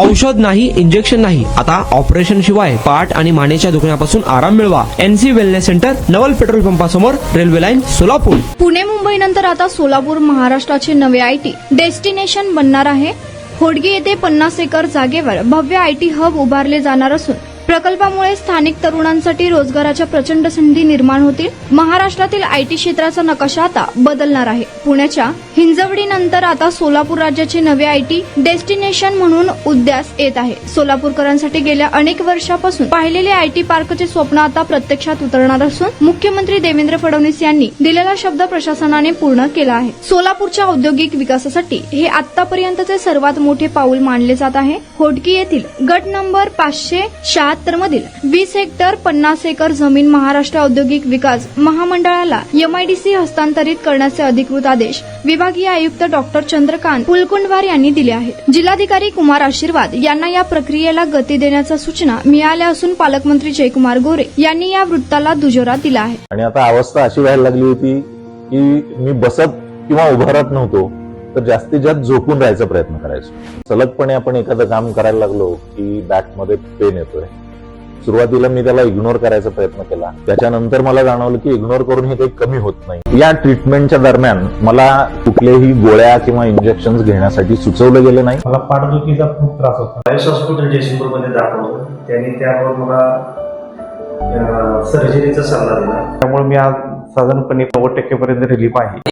औषध नाही, इंजेक्शन नाही, आता ऑपरेशन शिवाय पाठ आणि मानेच्या दुखण्यापासून आराम मिळवा. NC wellness centre, Naval petrol पंपासमोर, रेल्वे लाईन, सोलापूर. पुणे मुंबई नंतर आता सोलापूर महाराष्ट्राचे नवे IT डेस्टिनेशन बनणार आहे. होडगी येथे 50 एकर जागेवर भव्य IT हब उभारले जाणार असून प्रकल्पामुळे स्थानिक तरुणांसाठी रोजगाराच्या प्रचंड संधी निर्माण होतील. महाराष्ट्रातील IT क्षेत्राचा नकाशा आता बदलणार आहे. पुण्याच्या हिंजवडीनंतर आता सोलापूर राज्याचे नवे IT डेस्टिनेशन म्हणून उदयास येत आहे. सोलापूरकरांसाठी गेल्या अनेक वर्षापासून पाहिलेले IT पार्कचे स्वप्न आता प्रत्यक्षात उतरणार असून मुख्यमंत्री देवेंद्र फडणवीस यांनी दिलेला शब्द प्रशासनाने पूर्ण केला आहे. सोलापूरच्या औद्योगिक विकासासाठी हे आतापर्यंतचे सर्वात मोठे पाऊल मानले जात आहे. होडकी येथील गट नंबर 576 मधील 20 हेक्टर 50 एकर जमीन महाराष्ट्र औद्योगिक विकास महामंडळाला MIDC हस्तांतरित करण्याचे अधिकृत आदेश विभागीय आयुक्त डॉक्टर चंद्रकांत फुलकुंडवार यांनी दिले आहेत. जिल्हाधिकारी कुमार आशीर्वाद यांना या प्रक्रियेला गती देण्याच्या सूचना मिळाल्या असून पालकमंत्री जयकुमार गोरे यांनी या वृत्ताला दुजोरा दिला आहे. आणि आता अवस्था अशी व्हायला लागली होती की मी बसत किंवा उभारत नव्हतो, तर जास्तीत जास्त झोपून राहायचा प्रयत्न करायचो. सलगपणे आपण एखादं काम करायला लागलो की बॅकमध्ये पेन येतोय. सुरुवातीला मी त्याला इग्नोर करायचा प्रयत्न केला. त्याच्यानंतर मला जाणवलं की इग्नोर करून हे काही कमी होत नाही. या ट्रीटमेंटच्या दरम्यान मला कुठल्याही गोळ्या किंवा इंजेक्शन घेण्यासाठी सुचवलं गेलं नाही. मला पाठदुखीचा खूप त्रास होता. आयुष हॉस्पिटल जयसिंगपूरमध्ये दाखवलं. त्यांनी त्यावर मला सर्जरीचा सल्ला दिला. त्यामुळे मी आज साधारणपणे 90% पर्यंत रिलीफ आहे.